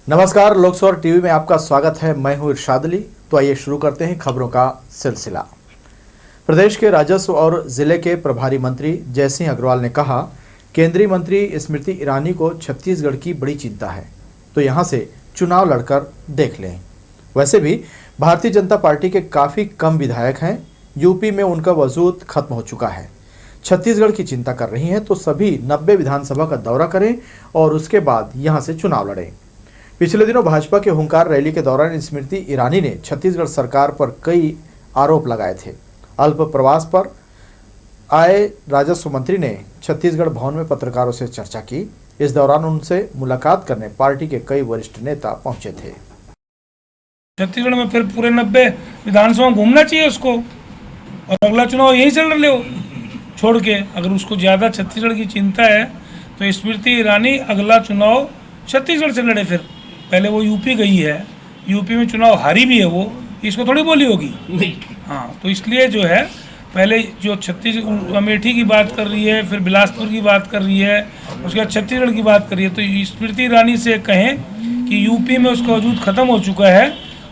नमस्कार, लोकसभा टीवी में आपका स्वागत है। मैं हूं इरशाद अली। तो आइए शुरू करते हैं खबरों का सिलसिला। प्रदेश के राजस्व और जिले के प्रभारी मंत्री जयसिंह अग्रवाल ने कहा, केंद्रीय मंत्री स्मृति ईरानी को छत्तीसगढ़ की बड़ी चिंता है, तो यहां से चुनाव लड़कर देख लें। वैसे भी भारतीय जनता पार्टी के काफ़ी कम विधायक हैं, यूपी में उनका वजूद खत्म हो चुका है। छत्तीसगढ़ की चिंता कर रही हैं तो सभी 90 विधानसभा का दौरा करें और उसके बाद यहां से चुनाव लड़ें। पिछले दिनों भाजपा के हुंकार रैली के दौरान स्मृति ईरानी ने छत्तीसगढ़ सरकार पर कई आरोप लगाए थे। अल्प प्रवास पर आए राजस्व मंत्री ने छत्तीसगढ़ भवन में पत्रकारों से चर्चा की। इस दौरान उनसे मुलाकात करने पार्टी के कई वरिष्ठ नेता पहुंचे थे। छत्तीसगढ़ में फिर पूरे 90 विधानसभा घूमना चाहिए उसको, और अगला चुनाव यही चल रहे हो छोड़ के। अगर उसको ज़्यादा छत्तीसगढ़ की चिंता है तो स्मृति ईरानी अगला चुनाव छत्तीसगढ़ से लड़े। फिर पहले वो यूपी गई है, यूपी में चुनाव हारी भी है, वो इसको थोड़ी बोली होगी नहीं। हाँ, तो इसलिए जो है पहले जो छत्तीसगढ़ अमेठी की बात कर रही है, फिर बिलासपुर की बात कर रही है, उसके बाद छत्तीसगढ़ की बात कर रही है। तो स्मृति ईरानी से कहें कि यूपी में उसका वजूद खत्म हो चुका है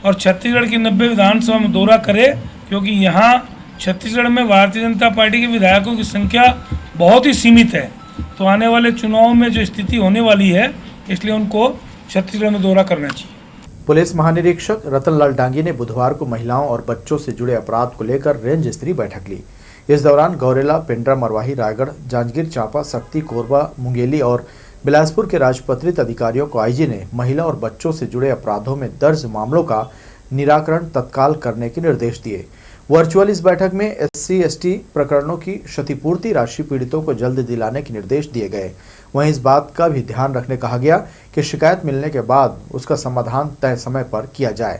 और छत्तीसगढ़ की 90 विधानसभा में दौरा करे, क्योंकि यहाँ छत्तीसगढ़ में भारतीय जनता पार्टी के विधायकों की संख्या बहुत ही सीमित है। तो आने वाले चुनाव में जो स्थिति होने वाली है, इसलिए उनको छत्तीसगढ़ में दौरा करना चाहिए। पुलिस महानिरीक्षक रतनलाल डांगी ने बुधवार को महिलाओं और बच्चों से जुड़े अपराध को लेकर रेंज स्तरीय बैठक ली। इस दौरान गौरेला, पेंड्रा, मरवाही, रायगढ़, जांजगीर चांपा, शक्ति, कोरबा, मुंगेली और बिलासपुर के राजपत्रित अधिकारियों को आईजी ने महिला और बच्चों से जुड़े अपराधों में दर्ज मामलों का निराकरण तत्काल करने के निर्देश दिए। वर्चुअल इस बैठक में SC/ST प्रकरणों की क्षतिपूर्ति राशि पीड़ितों को जल्द दिलाने के निर्देश दिए गए। वहीं इस बात का भी ध्यान रखने कहा गया कि शिकायत मिलने के बाद उसका समाधान तय समय पर किया जाए।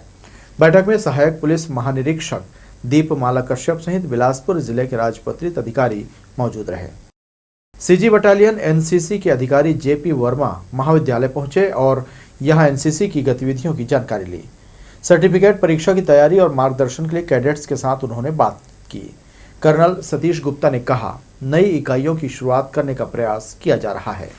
बैठक में सहायक पुलिस महानिरीक्षक दीपमाला कश्यप सहित बिलासपुर जिले के राजपत्रित अधिकारी मौजूद रहे। CG बटालियन NCC के अधिकारी JP वर्मा महाविद्यालय पहुंचे और यहां NCC की गतिविधियों की जानकारी ली। सर्टिफिकेट परीक्षा की तैयारी और मार्गदर्शन के लिए कैडेट्स के साथ उन्होंने बात की। कर्नल सतीश गुप्ता ने कहा, नई इकाइयों की शुरुआत करने का प्रयास किया जा रहा है।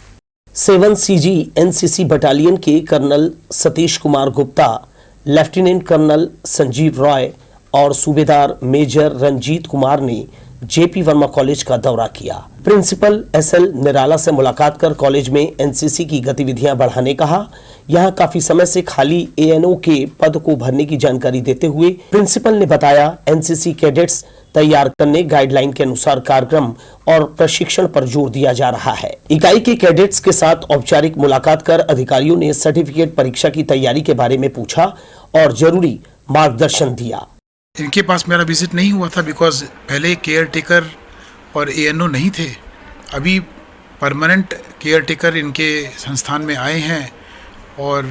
7 CG NCC बटालियन के colonel Satish Kumar Gupta, lieutenant colonel Sanjeev Roy और सूबेदार मेजर रंजीत कुमार ने JP वर्मा कॉलेज का दौरा किया। प्रिंसिपल SL निराला से मुलाकात कर कॉलेज में NCC की गतिविधियां बढ़ाने कहा। यहां काफी समय से खाली ANO के पद को भरने की जानकारी देते हुए प्रिंसिपल ने बताया, NCC कैडेट्स तैयार करने गाइडलाइन के अनुसार कार्यक्रम और प्रशिक्षण पर जोर दिया जा रहा है। इकाई के कैडेट्स के साथ औपचारिक मुलाकात कर अधिकारियों ने सर्टिफिकेट परीक्षा की तैयारी के बारे में पूछा और जरूरी मार्गदर्शन दिया। इनके पास मेरा विजिट नहीं हुआ था बिकॉज पहले केयर टेकर और ANO नहीं थे। अभी परमानेंट केयर टेकर इनके संस्थान में आए हैं और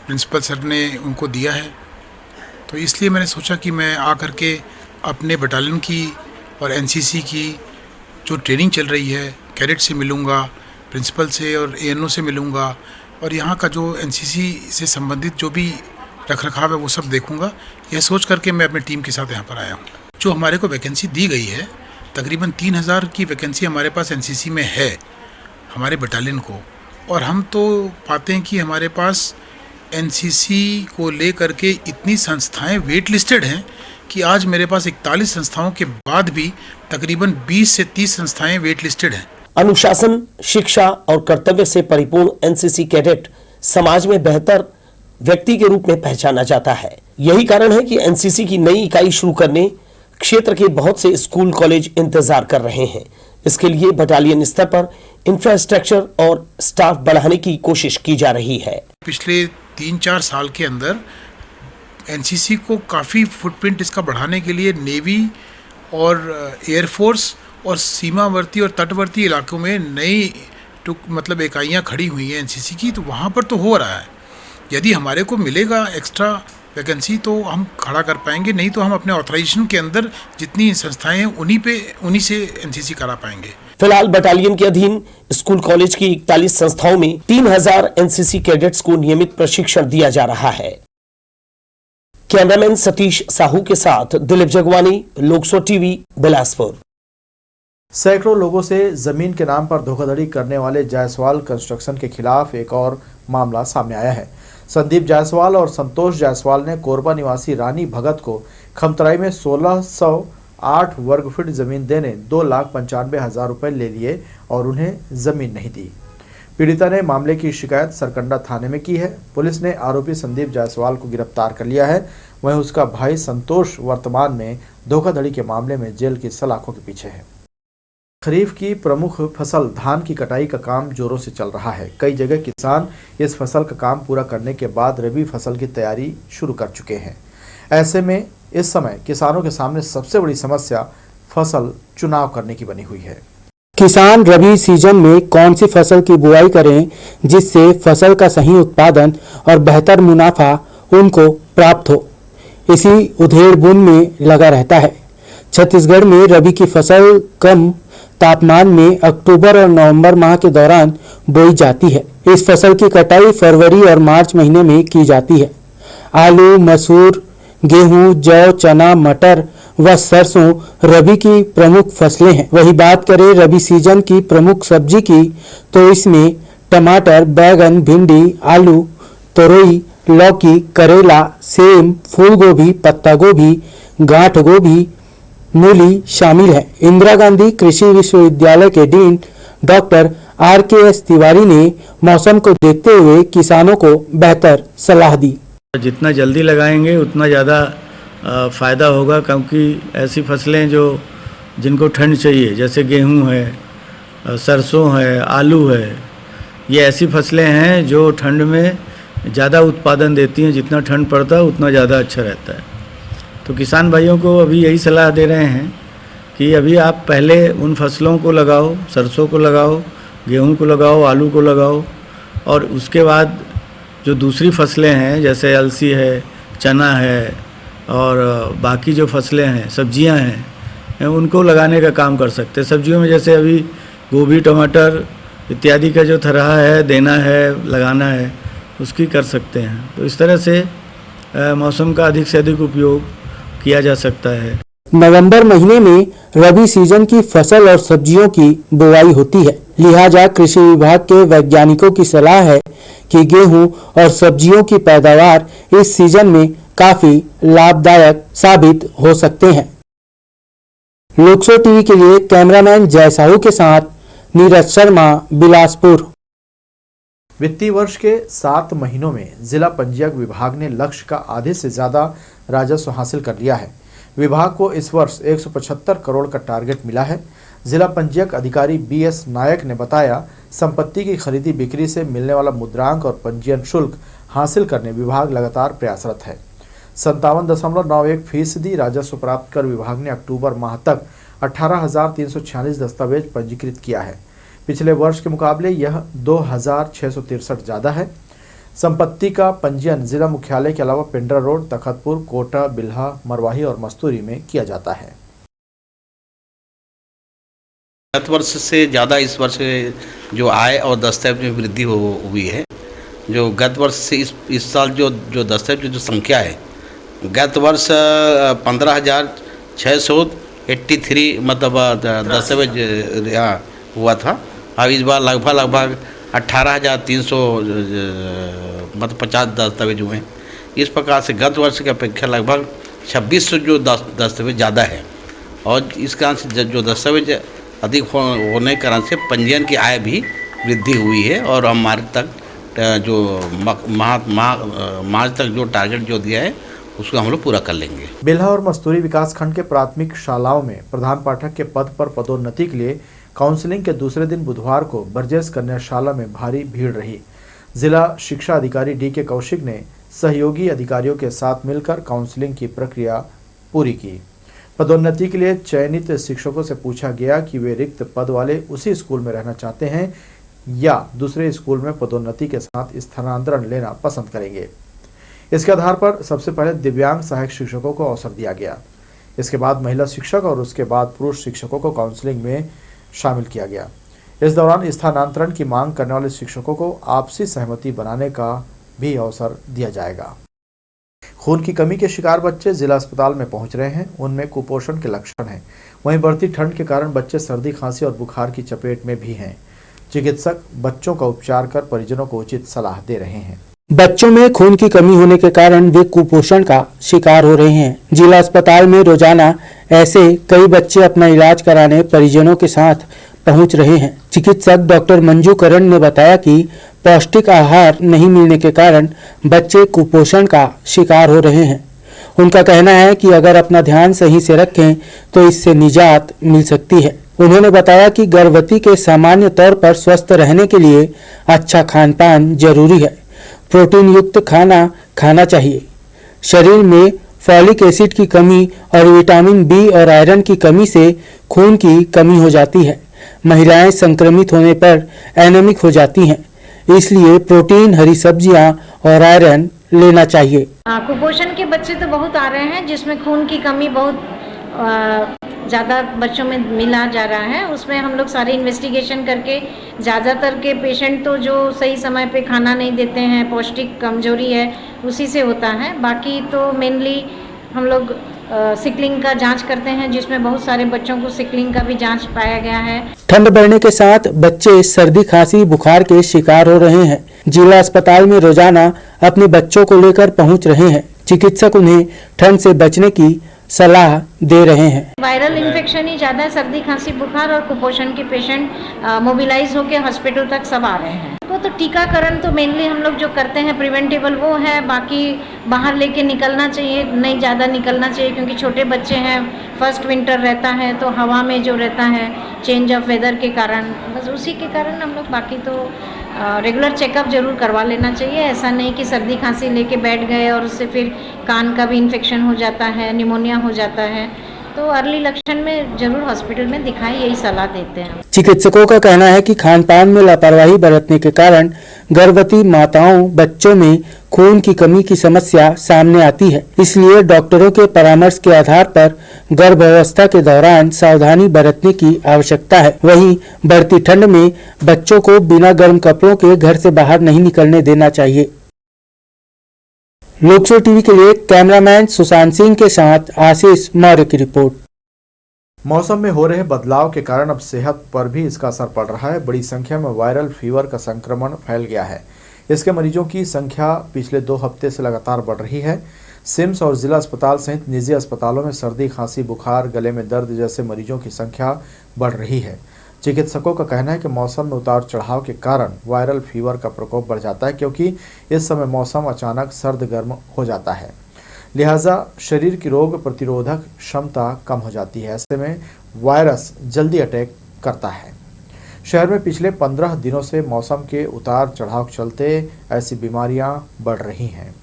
प्रिंसिपल सर ने उनको दिया है। तो इसलिए मैंने सोचा कि मैं आकर के अपने बटालियन की और NCC की जो ट्रेनिंग चल रही है, कैडेट से मिलूँगा, प्रिंसिपल से और ANO से मिलूँगा, और यहाँ का जो NCC से संबंधित जो भी रखरखाव है वो सब देखूंगा। यह सोच करके मैं अपनी टीम के साथ यहाँ पर आया हूँ। जो हमारे को वैकेंसी दी गई है, तकरीबन 3000 की वैकेंसी हमारे पास NCC में है हमारे बटालियन को, और हम तो पाते हैं कि हमारे पास NCC को ले करके इतनी संस्थाएं वेट लिस्टेड हैं कि आज मेरे पास 41 संस्थाओं के बाद भी तकरीबन 20 से 30 संस्थाएं वेट लिस्टेड हैं। अनुशासन, शिक्षा और कर्तव्य से परिपूर्ण NCC कैडेट समाज में बेहतर व्यक्ति के रूप में पहचाना जाता है। यही कारण है कि NCC की नई इकाई शुरू करने क्षेत्र के बहुत से स्कूल कॉलेज इंतजार कर रहे हैं। इसके लिए बटालियन स्तर पर इंफ्रास्ट्रक्चर और स्टाफ बढ़ाने की कोशिश की जा रही है। पिछले 3-4 साल के अंदर NCC को काफ़ी फुटप्रिंट इसका बढ़ाने के लिए नेवी और एयरफोर्स और सीमावर्ती और तटवर्ती इलाकों में नई मतलब इकाइयाँ खड़ी हुई हैं NCC की, तो वहाँ पर तो हो रहा है। यदि हमारे को मिलेगा एक्स्ट्रा वैकेंसी तो हम खड़ा कर पाएंगे, नहीं तो हम अपने ऑथराइजेशन के अंदर जितनी संस्थाएं हैं उन्हीं से NCC करा पाएंगे। फिलहाल बटालियन के अधीन स्कूल कॉलेज की 41 संस्थाओं में 3000 NCC कैडेट्स को नियमित प्रशिक्षण दिया जा रहा है। कैमरामैन सतीश साहू के साथ दिलीप जगवानी, लोकसभा टीवी, बिलासपुर। सैकड़ों लोगों से जमीन के नाम पर धोखाधड़ी करने वाले जायसवाल कंस्ट्रक्शन के खिलाफ एक और मामला सामने आया है। संदीप जायसवाल और संतोष जायसवाल ने कोरबा निवासी रानी भगत को खमतराई में 1608 वर्ग फीट जमीन देने 2,95,000 रुपए ले लिए और उन्हें जमीन नहीं दी। पीड़िता ने मामले की शिकायत सरकंडा थाने में की है। पुलिस ने आरोपी संदीप जायसवाल को गिरफ्तार कर लिया है। वहीं उसका भाई संतोष वर्तमान में धोखाधड़ी के मामले में जेल की सलाखों के पीछे है। खरीफ की प्रमुख फसल धान की कटाई का काम जोरों से चल रहा है। कई जगह किसान इस फसल का काम पूरा करने के बाद रबी फसल की तैयारी शुरू कर चुके हैं। ऐसे में इस समय किसानों के सामने सबसे बड़ी समस्या फसल चुनाव करने की बनी हुई है। किसान रबी सीजन में कौन सी फसल की बुआई करें जिससे फसल का सही उत्पादन और बेहतर मुनाफा उनको प्राप्त हो, इसी उधेड़-बुन में लगा रहता है। छत्तीसगढ़ में रबी की फसल कम तापमान में अक्टूबर और नवंबर माह के दौरान बोई जाती है। इस फसल की कटाई फरवरी और मार्च महीने में की जाती है। आलू, मसूर, गेहूं, जौ, चना, मटर व सरसों रबी की प्रमुख फसलें हैं। वही बात करें रबी सीजन की प्रमुख सब्जी की तो इसमें टमाटर, बैगन, भिंडी, आलू, तोरई, लौकी, करेला, सेम, फूल गोभी, पत्ता गोभी, गांठ गोभी, मूली शामिल है। इंदिरा गांधी कृषि विश्वविद्यालय के डीन डॉक्टर RKS तिवारी ने मौसम को देखते हुए किसानों को बेहतर सलाह दी। जितना जल्दी लगाएंगे उतना ज़्यादा फ़ायदा होगा, क्योंकि ऐसी फसलें जो जिनको ठंड चाहिए, जैसे गेहूं है, सरसों है, आलू है, ये ऐसी फसलें हैं जो ठंड में ज़्यादा उत्पादन देती हैं। जितना ठंड पड़ता है उतना ज़्यादा अच्छा रहता है। तो किसान भाइयों को अभी यही सलाह दे रहे हैं कि अभी आप पहले उन फसलों को लगाओ, सरसों को लगाओ, गेहूं को लगाओ, आलू को लगाओ, और उसके बाद जो दूसरी फसलें हैं जैसे अलसी है, चना है और बाकी जो फसलें हैं, सब्जियां हैं, उनको लगाने का काम कर सकते हैं। सब्जियों में जैसे अभी गोभी, टमाटर इत्यादि का जो थरहा है, देना है, लगाना है, उसकी कर सकते हैं। तो इस तरह से मौसम का अधिक से अधिक उपयोग किया जा सकता है। नवंबर महीने में रबी सीजन की फसल और सब्जियों की बुआई होती है। लिहाजा कृषि विभाग के वैज्ञानिकों की सलाह है कि गेहूं और सब्जियों की पैदावार इस सीजन में काफी लाभदायक साबित हो सकते हैं। लोकसो टीवी के लिए कैमरामैन जय साहू के साथ नीरज शर्मा, बिलासपुर। वित्तीय वर्ष के 7 महीनों में जिला पंजीयक विभाग ने लक्ष्य का आधे से ज्यादा राजस्व हासिल कर लिया है। विभाग को इस वर्ष 175 करोड़ का टारगेट मिला है। जिला पंजीयक अधिकारी BS नायक ने बताया, संपत्ति की खरीदी बिक्री से मिलने वाला मुद्रांक और पंजीयन शुल्क हासिल करने विभाग लगातार प्रयासरत है। 57.91% राजस्व प्राप्त कर विभाग ने अक्टूबर माह तक 18,346 दस्तावेज पंजीकृत किया है। पिछले वर्ष के मुकाबले यह 2,663 ज़्यादा है। संपत्ति का पंजीयन जिला मुख्यालय के अलावा पिंडरा रोड, तखतपुर, कोटा, बिल्हा, मरवाही और मस्तूरी में किया जाता है। गत वर्ष से ज़्यादा इस वर्ष जो आय और दस्तावेज में वृद्धि हुई है। जो गत वर्ष से इस साल जो दस्तावेज की जो संख्या है, गत वर्ष 15,683 मतलब दस्तावेज हुआ था। अब इस बार लगभग 18,300 मतलब 50 दस्तावेज हुए हैं। इस प्रकार से गत वर्ष की अपेक्षा लगभग 2600 जो दस्तावेज ज़्यादा है, और इस कारण से जो दस्तावेज अधिक होने के कारण से पंजीयन की आय भी वृद्धि हुई है। और हमारे तक जो मार्च तक जो टारगेट जो दिया है उसको हम लोग पूरा कर लेंगे। बिल्हा और मस्तूरी विकासखंड के प्राथमिक शालाओं में प्रधान पाठक के पद पर पदोन्नति के लिए काउंसलिंग के दूसरे दिन बुधवार को बरजेस कन्याशाला में भारी भीड़ रही। जिला शिक्षा अधिकारी DK कौशिक ने सहयोगी अधिकारियों के साथ मिलकर काउंसलिंग की प्रक्रिया पूरी की। पदोन्नति के लिए चयनित शिक्षकों से पूछा गया कि वे रिक्त पद वाले उसी स्कूल में रहना चाहते हैं या दूसरे स्कूल में पदोन्नति के साथ स्थानांतरण लेना पसंद करेंगे। इसके आधार पर सबसे पहले दिव्यांग सहायक शिक्षकों को अवसर दिया गया। इसके बाद महिला शिक्षक और उसके बाद पुरुष शिक्षकों को काउंसलिंग में शामिल किया गया। इस दौरान स्थानांतरण की मांग करने वाले शिक्षकों को आपसी सहमति बनाने का भी अवसर दिया जाएगा। खून की कमी के शिकार बच्चे जिला अस्पताल में पहुंच रहे हैं। उनमें कुपोषण के लक्षण हैं। वहीं बढ़ती ठंड के कारण बच्चे सर्दी, खांसी और बुखार की चपेट में भी हैं। चिकित्सक बच्चों का उपचार कर परिजनों को उचित सलाह दे रहे हैं। बच्चों में खून की कमी होने के कारण वे कुपोषण का शिकार हो रहे हैं। जिला अस्पताल में रोजाना ऐसे कई बच्चे अपना इलाज कराने परिजनों के साथ पहुंच रहे हैं। चिकित्सक डॉक्टर मंजू करण ने बताया कि पौष्टिक आहार नहीं मिलने के कारण बच्चे कुपोषण का शिकार हो रहे हैं। उनका कहना है कि अगर अपना ध्यान सही से रखें तो इससे निजात मिल सकती है। उन्होंने बताया कि गर्भवती के सामान्य तौर पर स्वस्थ रहने के लिए अच्छा खान पान जरूरी है। प्रोटीन युक्त खाना खाना चाहिए। शरीर में फॉलिक एसिड की कमी और विटामिन बी और आयरन की कमी से खून की कमी हो जाती है। महिलाएं संक्रमित होने पर एनीमिक हो जाती हैं, इसलिए प्रोटीन, हरी सब्जियां और आयरन लेना चाहिए। कुपोषण के बच्चे तो बहुत आ रहे हैं जिसमें खून की कमी बहुत ज़्यादा बच्चों में मिला जा रहा है। उसमें हम लोग सारे इन्वेस्टिगेशन करके ज़्यादातर के पेशेंट तो जो सही समय पे खाना नहीं देते हैं, पौष्टिक कमजोरी है, उसी से होता है। बाकी तो मेनली हम लोग सिकलिंग का जांच करते हैं, जिसमें बहुत सारे बच्चों को सिकलिंग का भी जांच पाया गया है। ठंड बढ़ने के साथ बच्चे सर्दी, खांसी, बुखार के शिकार हो रहे हैं। जिला अस्पताल में रोजाना अपने बच्चों को लेकर पहुंच रहे हैं। चिकित्सक उन्हें ठंड से बचने की सलाह दे रहे हैं। वायरल इन्फेक्शन ही ज़्यादा, सर्दी, खांसी, बुखार और कुपोषण के पेशेंट मोबिलाइज होकर हॉस्पिटल तक सब आ रहे हैं। तो टीकाकरण तो मेनली हम लोग जो करते हैं प्रिवेंटेबल वो है। बाकी बाहर लेके निकलना चाहिए, नहीं ज़्यादा निकलना चाहिए, क्योंकि छोटे बच्चे हैं, फर्स्ट विंटर रहता है तो हवा में जो रहता है चेंज ऑफ वेदर के कारण, बस उसी के कारण हम लोग बाकी तो रेगुलर चेकअप जरूर करवा लेना चाहिए। ऐसा नहीं कि सर्दी खांसी लेके बैठ गए और उससे फिर कान का भी इन्फेक्शन हो जाता है, निमोनिया हो जाता है, तो अर्ली लक्षण में जरूर हॉस्पिटल में दिखाएं, यही सलाह देते हैं। चिकित्सकों का कहना है कि खान पान में लापरवाही बरतने के कारण गर्भवती माताओं, बच्चों में खून की कमी की समस्या सामने आती है। इसलिए डॉक्टरों के परामर्श के आधार पर गर्भावस्था के दौरान सावधानी बरतने की आवश्यकता है। वहीं बढ़ती ठंड में बच्चों को बिना गर्म कपड़ों के घर से बाहर नहीं निकलने देना चाहिए। लोकसो टीवी के लिए कैमरामैन सुशांत सिंह के साथ आशीष मौर्य की रिपोर्ट। मौसम में हो रहे बदलाव के कारण अब सेहत पर भी इसका असर पड़ रहा है। बड़ी संख्या में वायरल फीवर का संक्रमण फैल गया है। इसके मरीजों की संख्या पिछले 2 हफ्ते से लगातार बढ़ रही है। सिम्स और जिला अस्पताल सहित निजी अस्पतालों में सर्दी, खांसी, बुखार, गले में दर्द जैसे मरीजों की संख्या बढ़ रही है। चिकित्सकों का कहना है कि मौसम में उतार चढ़ाव के कारण वायरल फीवर का प्रकोप बढ़ जाता है, क्योंकि इस समय मौसम अचानक सर्द गर्म हो जाता है। लिहाजा शरीर की रोग प्रतिरोधक क्षमता कम हो जाती है। ऐसे में वायरस जल्दी अटैक करता है। शहर में पिछले 15 दिनों से मौसम के उतार चढ़ाव के चलते ऐसी बीमारियां बढ़ रही हैं।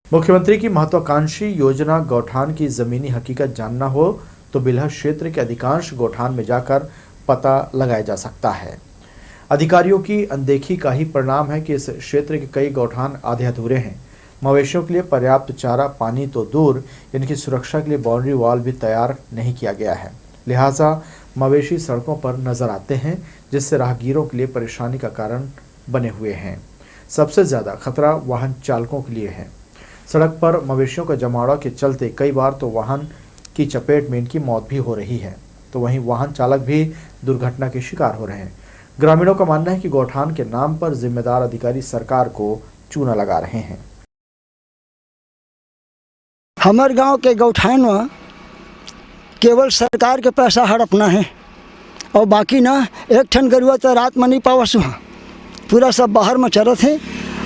मुख्यमंत्री की महत्वाकांक्षी योजना गौठान की जमीनी हकीकत जानना हो तो बिल्हा क्षेत्र के अधिकांश गौठान में जाकर पता लगाया जा सकता है। अधिकारियों की अनदेखी का ही परिणाम है कि इस क्षेत्र के कई गौठान आधे अधूरे हैं। मवेशियों के लिए पर्याप्त चारा, पानी तो दूर, इनकी सुरक्षा के लिए बाउंड्री वॉल भी तैयार नहीं किया गया है। लिहाजा मवेशी सड़कों पर नजर आते हैं, जिससे राहगीरों के लिए परेशानी का कारण बने हुए हैं। सबसे ज़्यादा खतरा वाहन चालकों के लिए है। सड़क पर मवेशियों का जमावड़ा के चलते कई बार तो वाहन की चपेट में इनकी मौत भी हो रही है, तो वहीं वाहन चालक भी दुर्घटना के शिकार हो रहे हैं। ग्रामीणों का मानना है कि गौठान के नाम पर जिम्मेदार अधिकारी सरकार को चूना लगा रहे हैं। हमारे गांव के गौठान में केवल सरकार के पैसा हड़पना है, और बाकी ना एक ठन गरुआ तो रात में नहीं पावस, वहाँ पूरा सब बाहर में चरत है।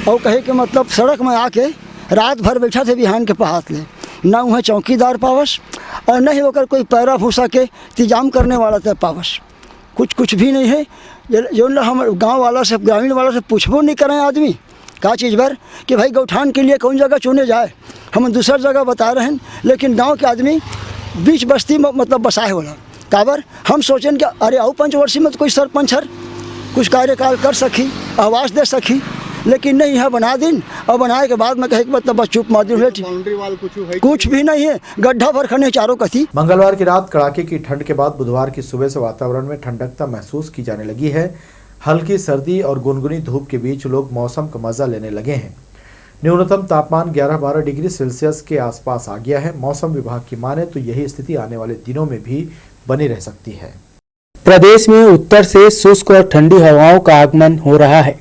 और कहे कि मतलब सड़क में आके रात भर बैठा थे बिहान के पहात ले, ना वहाँ चौकीदार पावस और न ही होकर कोई पैरा भूसा के इंतजाम करने वाला था पावस। कुछ भी नहीं है। जो हम गांव वाला से, ग्रामीण वाला से पूछबो नहीं करें आदमी का चीज़ भर कि भाई गौठान के लिए कौन जगह चुने जाए, हम दूसरा जगह बता रहे हैं। लेकिन गांव के आदमी बीच बस्ती में मतलब बसाए होला काबर हम सोचें कि अरे आओ पंचवर्षीय में तो कोई सरपंच हर कुछ कार्यकाल कर सकी, आवाज़ दे सकी, लेकिन नहीं है बना दिन। और बनाए के बाद में कहे कि मतलब बस चुप मार दिन, कुछ भी नहीं है, गड्ढा भर खने चारों कथी। मंगलवार की रात कड़ाके की ठंड के बाद बुधवार की सुबह से वातावरण में ठंडकता महसूस की जाने लगी है। हल्की सर्दी और गुनगुनी धूप के बीच लोग मौसम का मजा लेने लगे हैं। न्यूनतम तापमान 11-12 डिग्री सेल्सियस के आसपास आ गया है। मौसम विभाग की माने तो यही स्थिति आने वाले दिनों में भी बनी रह सकती है। प्रदेश में उत्तर से शुष्क और ठंडी हवाओं का आगमन हो रहा है।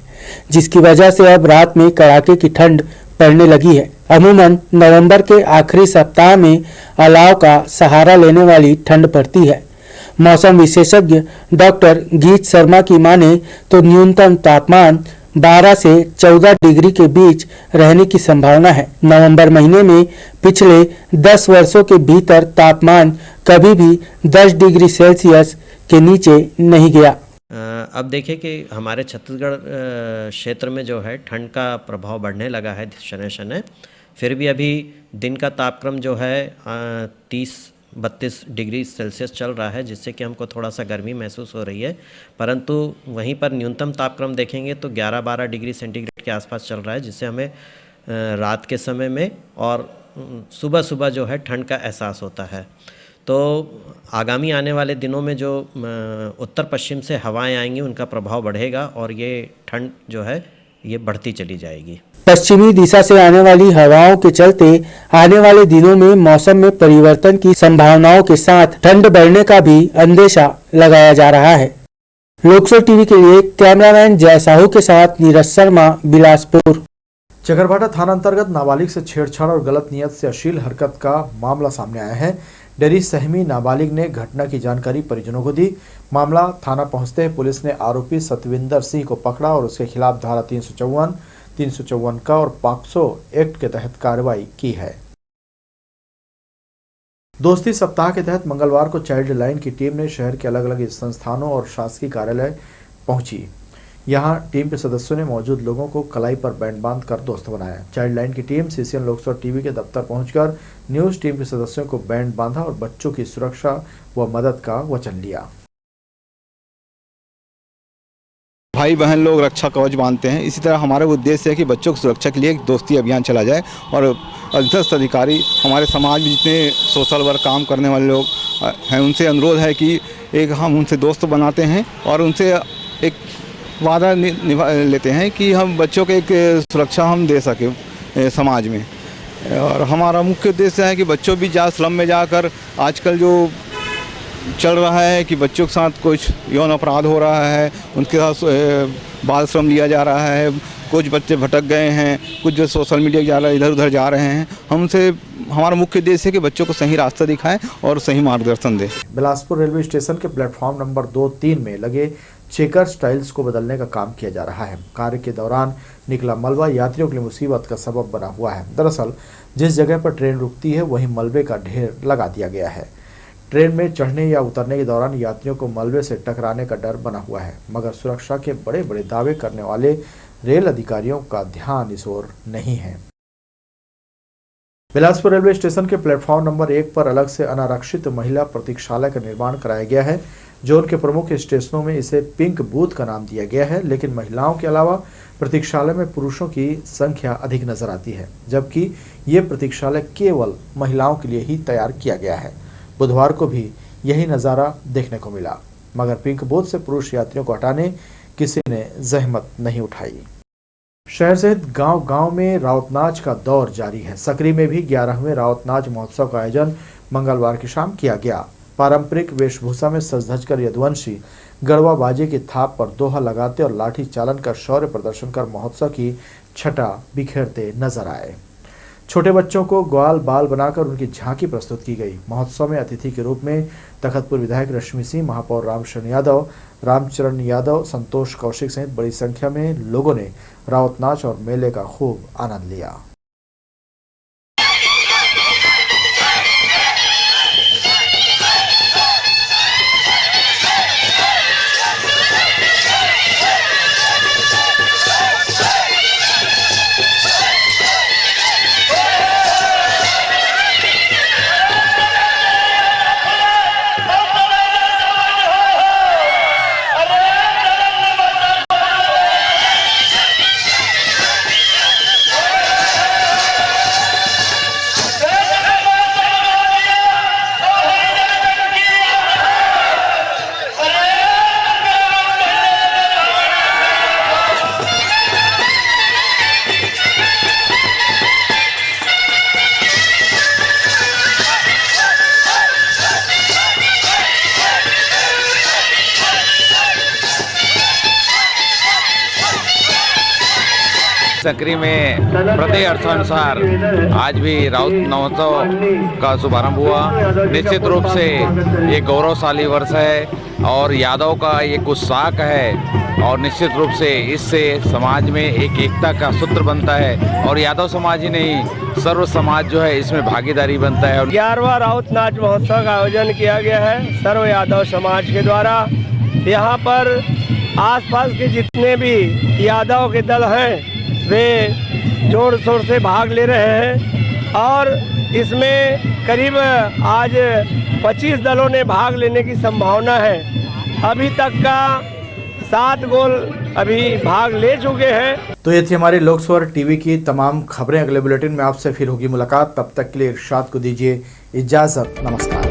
जिसकी वजह से अब रात में कड़ाके की ठंड पड़ने लगी है। अमूमन नवंबर के आखिरी सप्ताह में अलाव का सहारा लेने वाली ठंड पड़ती है। मौसम विशेषज्ञ डॉक्टर गीत शर्मा की माने तो न्यूनतम तापमान 12 से 14 डिग्री के बीच रहने की संभावना है। नवंबर महीने में पिछले 10 वर्षों के भीतर तापमान कभी भी 10 डिग्री सेल्सियस के नीचे नहीं गया। अब देखिए कि हमारे छत्तीसगढ़ क्षेत्र में जो है ठंड का प्रभाव बढ़ने लगा है शनय शनय। फिर भी अभी दिन का तापक्रम जो है 30-32 डिग्री सेल्सियस चल रहा है, जिससे कि हमको थोड़ा सा गर्मी महसूस हो रही है। परंतु वहीं पर न्यूनतम तापक्रम देखेंगे तो 11-12 डिग्री सेंटीग्रेड के आसपास चल रहा है, जिससे हमें रात के समय में और सुबह सुबह जो है ठंड का एहसास होता है। तो आगामी आने वाले दिनों में जो उत्तर पश्चिम से हवाएं आएंगी उनका प्रभाव बढ़ेगा और ये ठंड जो है ये बढ़ती चली जाएगी। पश्चिमी दिशा से आने वाली हवाओं के चलते आने वाले दिनों में मौसम में परिवर्तन की संभावनाओं के साथ ठंड बढ़ने का भी अंदेशा लगाया जा रहा है। लोकसो टीवी के लिए कैमरामैन जय साहू के साथ नीरज शर्मा, बिलासपुर। चकरभाटा थाना अंतर्गत नाबालिग से छेड़छाड़ और गलत नियत से अश्लील हरकत का मामला सामने आया है। डेरी सहमी नाबालिग ने घटना की जानकारी परिजनों को दी। मामला थाना पहुंचते ही पुलिस ने आरोपी सतविंदर सिंह को पकड़ा और उसके खिलाफ धारा 354, 354 का और पॉक्सो एक्ट के तहत कार्रवाई की है। दोस्ती सप्ताह के तहत मंगलवार को चाइल्ड लाइन की टीम ने शहर के अलग अलग संस्थानों और शासकीय कार्यालय पहुंची। यहां टीम के सदस्यों ने मौजूद लोगों को कलाई पर बैंड बांध कर दोस्त बनाया। चाइल्ड लाइन की टीम सीसीएन लोकसभा टीवी के दफ्तर पहुंचकर न्यूज टीम के सदस्यों को बैंड बांधा और बच्चों की सुरक्षा व मदद का वचन लिया। भाई बहन लोग रक्षा कवच बांधते हैं, इसी तरह हमारा उद्देश्य है कि बच्चों की सुरक्षा के लिए एक दोस्ती अभियान चला जाए और अध्यक्ष अधिकारी हमारे समाज में जितने सोशल वर्क काम करने वाले लोग हैं उनसे अनुरोध है कि एक हम उनसे दोस्त बनाते हैं और उनसे एक वादा निभा लेते हैं कि हम बच्चों को एक सुरक्षा हम दे सके समाज में। और हमारा मुख्य उद्देश्य है कि बच्चों भी स्लम में जाकर आजकल जो चल रहा है कि बच्चों के साथ कुछ यौन अपराध हो रहा है, उनके साथ बाल श्रम लिया जा रहा है, कुछ बच्चे भटक गए हैं, कुछ जो सोशल मीडिया जा रहा है इधर उधर जा रहे हैं। हमसे हमारा मुख्य उद्देश्य है कि बच्चों को सही रास्ता दिखाएं और सही मार्गदर्शन दें। बिलासपुर रेलवे स्टेशन के प्लेटफॉर्म नंबर 2-3 में लगे चेकर स्टाइल्स को बदलने का काम किया जा रहा है। कार्य के दौरान निकला मलबा यात्रियों के लिए मुसीबत का सबब बना हुआ है। दरअसल जिस जगह पर ट्रेन रुकती है वहीं मलबे का ढेर लगा दिया गया है। ट्रेन में चढ़ने या उतरने के दौरान यात्रियों को मलबे से टकराने का डर बना हुआ है, मगर सुरक्षा के बड़े बड़े दावे करने वाले रेल अधिकारियों का ध्यान इस ओर नहीं है। बिलासपुर रेलवे स्टेशन के प्लेटफॉर्म नंबर 1 पर अलग से अनारक्षित महिला प्रतीक्षालय का निर्माण कराया गया है। जोन के प्रमुख स्टेशनों में इसे पिंक बूथ का नाम दिया गया है, लेकिन महिलाओं के अलावा प्रतीक्षालय में पुरुषों की संख्या अधिक नजर आती है, जबकि ये प्रतीक्षालय केवल महिलाओं के लिए ही तैयार किया गया है। बुधवार को भी यही नज़ारा देखने को मिला, मगर पिंक बूथ से पुरुष यात्रियों को हटाने किसी ने जहमत नहीं उठाई। शहर सहित गांव-गांव में राउतनाच का दौर जारी है। सकरी में भी 11वें राउतनाच महोत्सव का आयोजन मंगलवार की शाम किया गया। पारंपरिक वेशभूषा में सज धज कर यदुवंशी गढ़वा बाजे की थाप पर दोहा लगाते और लाठी चालन कर शौर्य प्रदर्शन कर महोत्सव की छटा बिखेरते नजर आए। छोटे बच्चों को ग्वाल बाल बनाकर उनकी झांकी प्रस्तुत की गई। महोत्सव में अतिथि के रूप में तखतपुर विधायक रश्मि सिंह, महापौर रामचरण यादव, संतोष कौशिक सहित बड़ी संख्या में लोगों ने राउतनाच और मेले का खूब आनंद लिया। सकरी में प्रति अर्थानुसार आज भी राउत महोत्सव का शुभारंभ हुआ। निश्चित रूप से ये गौरवशाली वर्ष है और यादव का ये उत्साह है और निश्चित रूप से इससे समाज में एक एकता का सूत्र बनता है और यादव समाज ही नहीं सर्व समाज जो है इसमें भागीदारी बनता है। 11वां राउत नाच महोत्सव का आयोजन किया गया है सर्व यादव समाज के द्वारा। यहाँ पर आसपास के जितने भी यादव के दल हैं वे जोर शोर से भाग ले रहे हैं और इसमें करीब आज 25 दलों ने भाग लेने की संभावना है। अभी तक का 7 गोल अभी भाग ले चुके हैं। तो ये थी हमारी लोकस्वर टीवी की तमाम खबरें। अगले बुलेटिन में आपसे फिर होगी मुलाकात। तब तक के लिए इरशाद को दीजिए इजाजत। नमस्कार।